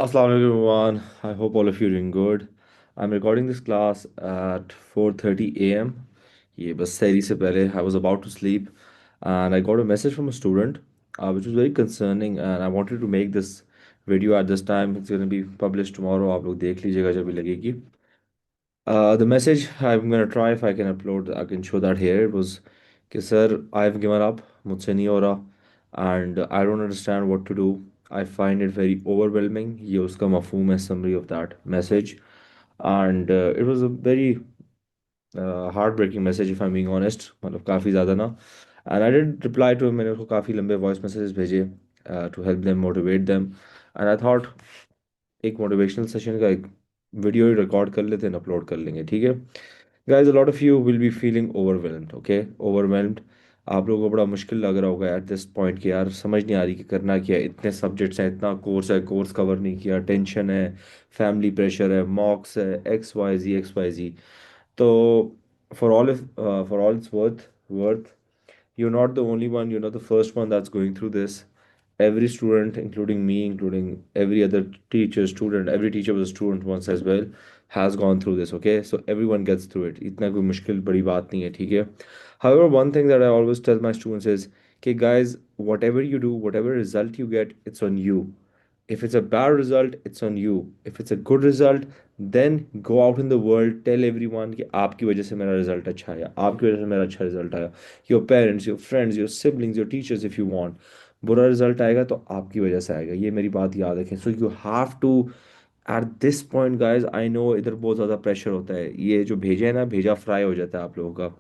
Assalamu alaikum everyone. I hope all of you are doing good. I'm recording this class at 4:30 a.m. ये बस सहरी से पहले I was about to sleep and I got a message from a student which was very concerning and I wanted to make this video at this time. It's going to be published tomorrow. आप लोग देख लीजिएगा जब भी लगेगी. The message I'm going to try if I can upload, I can show that here. It was कि sir I've given up, मुझसे नहीं हो रहा and I don't understand what to do. I find it very overwhelming. ये उसका मफहूम है summary of that message and it was a very heartbreaking message if I'm being honest. मतलब काफ़ी ज़्यादा ना and I did reply to him. मैंने उसको काफ़ी लंबे voice messages भेजे to help them motivate them and I thought एक मोटिवेशनल सेशन का एक वीडियो रिकॉर्ड कर लेते हैं अपलोड कर लेंगे ठीक है guys a lot of you will be feeling overwhelmed okay overwhelmed आप लोगों को बड़ा मुश्किल लग रहा होगा एट दिस पॉइंट कि यार समझ नहीं आ रही कि करना क्या है इतने सब्जेक्ट्स हैं इतना कोर्स है कोर्स कवर नहीं किया टेंशन है फैमिली प्रेशर है मॉक्स है एक्स वाई जी तो for all it's worth you're not the only one, you're not the first one that's going through this. Every student, including me, including every other teacher, student, every teacher was a student once as well, has gone through this, okay? So everyone gets through it. इतना कोई मुश्किल बड़ी बात नहीं है, ठीक है? However, one thing that I always tell my students is, okay, guys, whatever you do, whatever result you get, it's on you. If it's a bad result, it's on you. If it's a good result, then go out in the world, tell everyone कि आपकी वजह से मेरा result अच्छा आया, आपकी वजह से मेरा अच्छा रिजल्ट आया. Your parents, your friends, your siblings, your teachers, if you want. बुरा रिजल्ट आएगा तो आपकी वजह से आएगा, ये मेरी बात याद रखें. So you have to at this point guys I know इधर बहुत ज़्यादा प्रेशर होता है, ये जो भेजा है ना भेजा फ्राई हो जाता है आप लोगों का.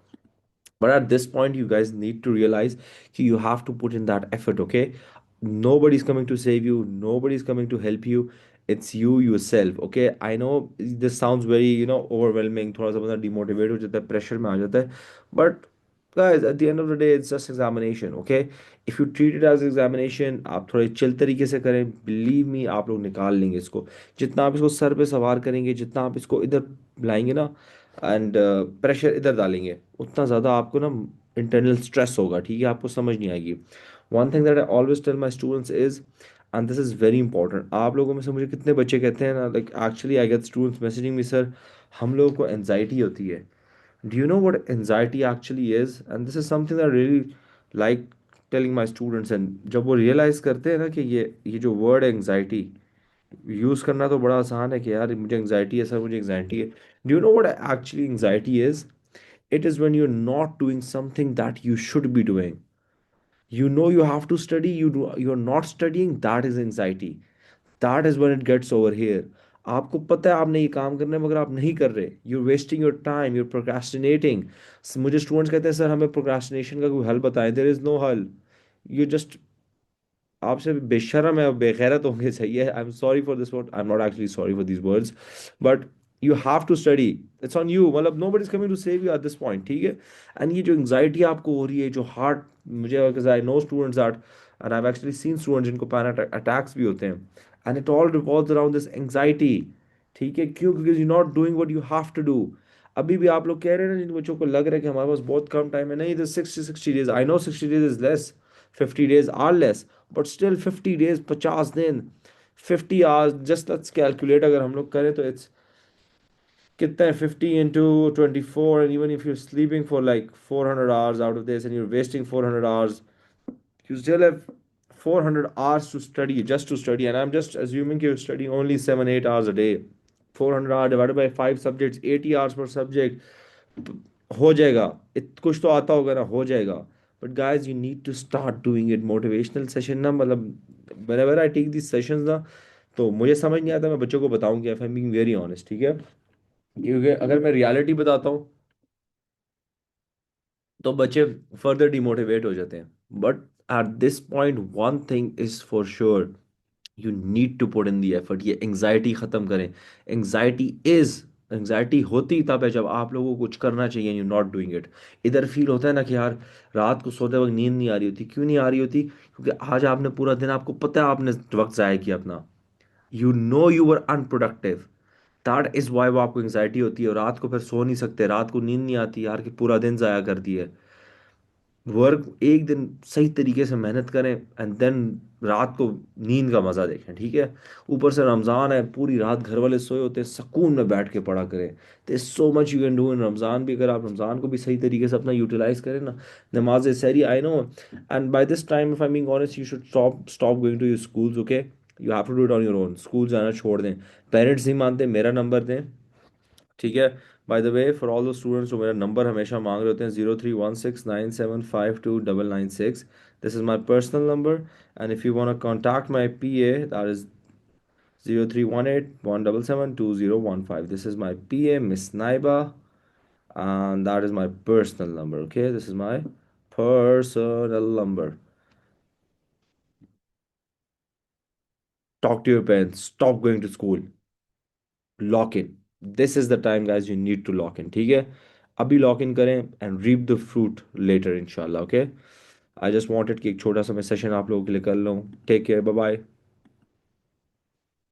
But at this point, you guys need to realize that you have to put in that effort, okay? Nobody's coming to save you, nobody's coming to help you. It's you yourself, okay? I know this sounds very, overwhelming, थोड़ा सा बंदा demotivate हो जाता है, pressure में आ जाता है. But guys, at the end of the day, it's just examination, okay? If you treat it as examination, आप थोड़े चिल तरीके से करें, believe me, आप लोग निकाल लेंगे इसको. जितना आप इसको सर पे सवार करेंगे, जितना आप इसको इधर लाएंगे ना, एंड प्रेशर इधर डालेंगे उतना ज़्यादा आपको ना इंटरनल स्ट्रेस होगा, ठीक है? आपको समझ नहीं आएगी. One thing that I always tell my students is and this is very important. आप लोगों में से मुझे कितने बच्चे कहते हैं ना, like actually I get students messaging me, sir हम लोगों को एनजाइटी होती है. Do you know what anxiety actually is? And this is something that really like telling my students. And जब वो रियलाइज़ करते हैं ना कि ये जो वर्ड है एंगजाइटी, यूज़ करना तो बड़ा आसान है कि यार मुझे एंगजाइटी है सर, मुझे एंगजाइटी है. Do you know what actually anxiety is? It is when you're not doing something that you should be doing. You know you have to study, you're not studying, that is anxiety. That is when it gets over here. आपको पता है आपने ये काम करना है मगर आप नहीं कर रहे. You're wasting your time, you're procrastinating. मुझे स्टूडेंट्स कहते हैं सर हमें प्रोक्रास्टिनेशन का कोई हल बताएं. देयर इज नो हल. यू जस्ट आपसे बेशरम है बेगैरत होंगे, सही है. I am sorry for this word, I am not actually sorry for this words, but you have to study. It's on you. मतलब nobody is coming to save you at this point, ठीक है? And ये जो anxiety आपको हो रही है, जो हार्ट, मुझे I know students that and I have actually seen students जिनको पैनिक अटैक्स भी होते हैं and it all revolves around this anxiety. ठीक है? क्यों? Because you not doing what you have to do. अभी भी आप लोग कह रहे हैं ना, जिन बच्चों को लग रहा है कि हमारे पास बहुत कम टाइम है, नहीं, this 60 days, I know 60 days is less, 50 days are less, but still 50 days, 50 दिन, 50 आवर्स, जस्ट लेट्स कैलकुलेट. अगर हम लोग करें तो इट्स कितना है, 50 into 24. And even if you sleeping for like 400 hours out of this and you're wasting 400 hours, you still have 400 hours to study, just to study, and I'm just assuming you're studying only 7 8 hours a day. 400 hours divided by 5 subjects, 80 hours per subject. हो जाएगा. कुछ तो आता होगा ना, हो जाएगा. But guys you need to start doing it. Motivational session ना, मतलब whenever I take these sessions ना, तो मुझे समझ नहीं आता मैं बच्चों को बताऊं क्या, if I'm being very honest, ठीक है? क्योंकि अगर मैं रियलिटी बताता हूँ तो बच्चे फर्दर डिमोटिवेट हो जाते हैं. But at this point one thing is for sure, you need to put in the effort. ये एंग्जाइटी खत्म करें. एंग्जाइटी इज एंग्जाइटी होती तब है जब आप लोगों को कुछ करना चाहिए, यू नॉट डूइंग इट. इधर फील होता है ना कि यार रात को सोते वक्त नींद नहीं आ रही होती. क्यों नहीं आ रही होती? क्योंकि आज आपने पूरा दिन, आपको पता है आपने वक्त ज़ाया किया अपना. You know you were unproductive. That is why वो आपको एंग्जाइटी होती है और रात को फिर सो नहीं सकते, रात को नींद नहीं आती यार कि पूरा दिन ज़ाया कर दिया. वर्क एक दिन सही तरीके से मेहनत करें एंड देन रात को नींद का मजा देखें, ठीक है। ऊपर से रमजान है, पूरी रात घर वाले सोए होते हैं, सुकून में बैठ के पढ़ा करें। There so much you can do in Ramzan भी, अगर आप रमजान को भी सही तरीके से अपना यूटिलाइज करें ना। नमाज सहरी, I know, and by this time if I being honest you should stop stop going to your schools, okay. You have to do it on your own, school जाना छोड़ दें। पेरेंट्स नहीं मानते, मेरा नंबर दें, ठीक है। By the way, for all the students जो मेरा नंबर हमेशा मांग रहे होते हैं, 031697529996, this is my personal number. And if you want to contact my PA, that is 031817720015, this is my PA, Miss Naiba, and that is my personal number, okay, this is my personal number. Talk to your parents, stop going to school, lock in. This is the time guys, you need to lock in, ठीक है। अभी lock in करें and reap the fruit later इंशाल्लाह, okay. I just wanted कि एक छोटा सा मैं सेशन आप लोगों के लिए कर लूँ। Take care, bye bye.